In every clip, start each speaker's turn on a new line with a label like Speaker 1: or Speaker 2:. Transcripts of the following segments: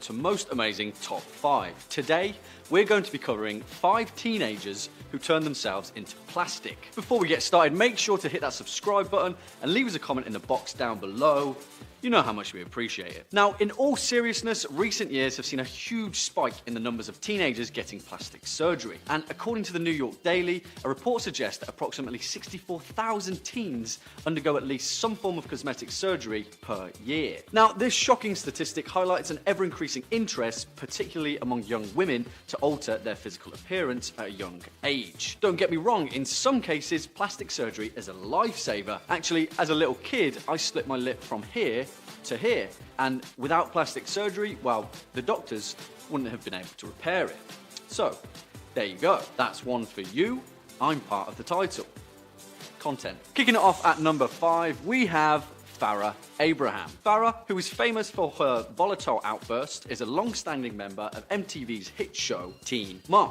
Speaker 1: to most amazing top 5. Today, we're going to be covering 5 teenagers who turned themselves into plastic. Before we get started, make sure to hit that subscribe button and leave us a comment in the box down below. You know how much we appreciate it. Now, in all seriousness, recent years have seen a huge spike in the numbers of teenagers getting plastic surgery. And according to the New York Daily, a report suggests that approximately 64,000 teens undergo at least some form of cosmetic surgery per year. Now, this shocking statistic highlights an ever-increasing interest, particularly among young women, to alter their physical appearance at a young age. Don't get me wrong, in some cases, plastic surgery is a lifesaver. Actually, as a little kid, I split my lip from here to here, and without plastic surgery, well, the doctors wouldn't have been able to repair it. So, there you go. That's one for you. I'm part of the title. Content. Kicking it off at number 5, we have Farrah Abraham. Farrah, who is famous for her volatile outburst, is a long-standing member of MTV's hit show Teen Mom.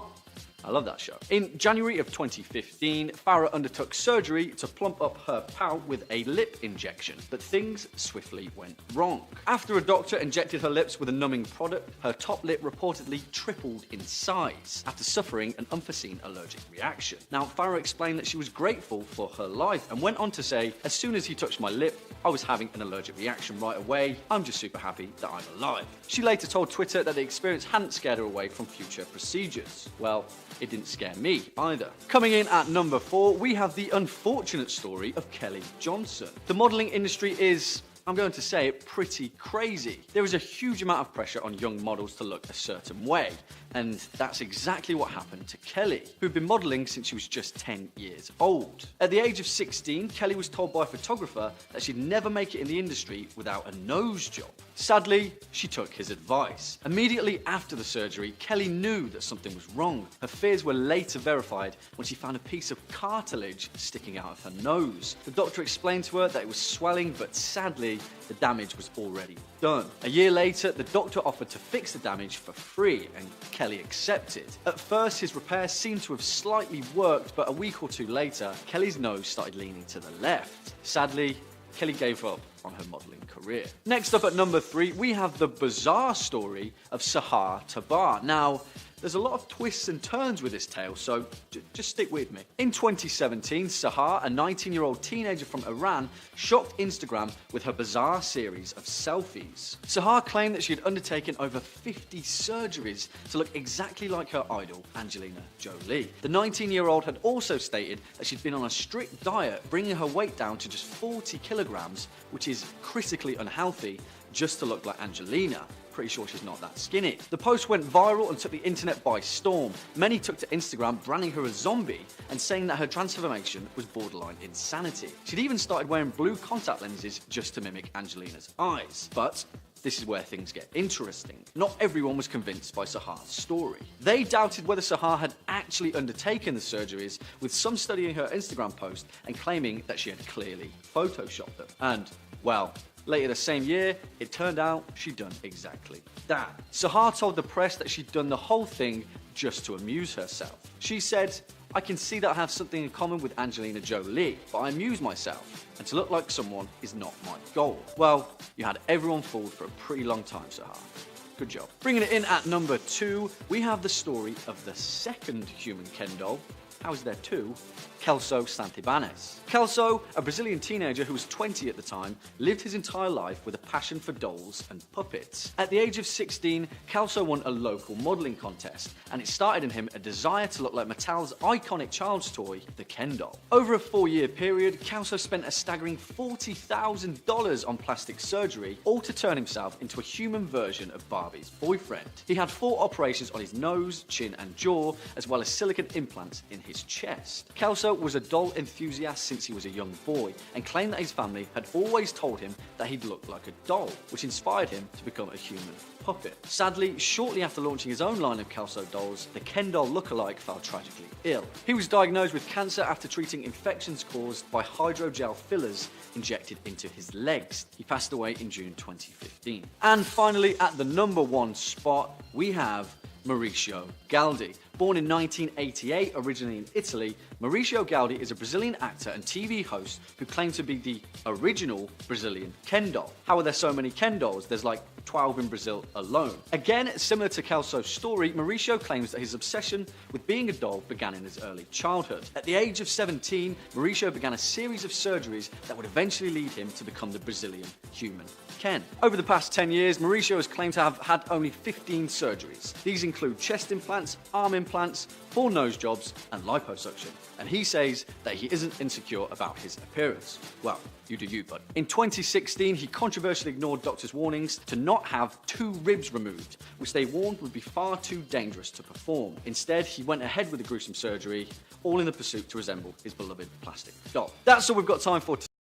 Speaker 1: I love that show. In January of 2015, Farrah undertook surgery to plump up her pout with a lip injection, but things swiftly went wrong. After a doctor injected her lips with a numbing product, her top lip reportedly tripled in size after suffering an unforeseen allergic reaction. Now, Farrah explained that she was grateful for her life and went on to say, "As soon as he touched my lip, I was having an allergic reaction right away. I'm just super happy that I'm alive." She later told Twitter that the experience hadn't scared her away from future procedures. Well, it didn't scare me either. Coming in at number 4, we have the unfortunate story of Kelly Johnson. The modelling industry is, I'm going to say it, pretty crazy. There is a huge amount of pressure on young models to look a certain way, and that's exactly what happened to Kelly, who'd been modelling since she was just 10 years old. At the age of 16, Kelly was told by a photographer that she'd never make it in the industry without a nose job. Sadly, she took his advice. Immediately after the surgery, Kelly knew that something was wrong. Her fears were later verified when she found a piece of cartilage sticking out of her nose. The doctor explained to her that it was swelling, but sadly, the damage was already done. A year later, the doctor offered to fix the damage for free, and Kelly accepted. At first, his repair seemed to have slightly worked, but a week or two later, Kelly's nose started leaning to the left. Sadly, Kelly gave up on her modelling career. Next up at number 3, we have the bizarre story of Sahar Tabar. Now, there's a lot of twists and turns with this tale, so just stick with me. In 2017, Sahar, a 19-year-old teenager from Iran, shocked Instagram with her bizarre series of selfies. Sahar claimed that she had undertaken over 50 surgeries to look exactly like her idol, Angelina Jolie. The 19-year-old had also stated that she'd been on a strict diet, bringing her weight down to just 40 kilograms, which is critically unhealthy, just to look like Angelina. Pretty sure she's not that skinny. The post went viral and took the internet by storm. Many took to Instagram branding her a zombie and saying that her transformation was borderline insanity. She'd even started wearing blue contact lenses just to mimic Angelina's eyes. But this is where things get interesting. Not everyone was convinced by Sahar's story. They doubted whether Sahar had actually undertaken the surgeries, with some studying her Instagram post and claiming that she had clearly photoshopped them. And, well, later the same year, it turned out she'd done exactly that. Sahar told the press that she'd done the whole thing just to amuse herself. She said, "I can see that I have something in common with Angelina Jolie, but I amuse myself, and to look like someone is not my goal." Well, you had everyone fooled for a pretty long time, Sahar. Good job. Bringing it in at number 2, we have the story of the second human Ken doll. How is there 2? Kelso Santibanez. Kelso, a Brazilian teenager who was 20 at the time, lived his entire life with a passion for dolls and puppets. At the age of 16, Kelso won a local modelling contest, and it started in him a desire to look like Mattel's iconic child's toy, the Ken doll. Over a 4-year period, Kelso spent a staggering $40,000 on plastic surgery, all to turn himself into a human version of Barbie's boyfriend. He had 4 operations on his nose, chin, and jaw, as well as silicone implants in his chest. Kelso was a doll enthusiast since he was a young boy, and claimed that his family had always told him that he'd look like a doll, which inspired him to become a human puppet. Sadly, shortly after launching his own line of Kelso dolls, the Ken doll lookalike fell tragically ill. He was diagnosed with cancer after treating infections caused by hydrogel fillers injected into his legs. He passed away in June 2015. And finally, at the number 1 spot, we have Mauricio Galdi. Born in 1988, originally in Italy, Mauricio Galdi is a Brazilian actor and TV host who claimed to be the original Brazilian Ken doll. How are there so many Ken dolls? There's like 12 in Brazil alone. Again, similar to Kelso's story, Mauricio claims that his obsession with being a doll began in his early childhood. At the age of 17, Mauricio began a series of surgeries that would eventually lead him to become the Brazilian human Ken. Over the past 10 years, Mauricio has claimed to have had only 15 surgeries. These include chest implants, arm implants, 4 nose jobs, and liposuction. And he says that he isn't insecure about his appearance. Well, you do you, bud. In 2016, he controversially ignored doctors' warnings to not have 2 ribs removed, which they warned would be far too dangerous to perform. Instead, he went ahead with the gruesome surgery, all in the pursuit to resemble his beloved plastic doll. That's all we've got time for today.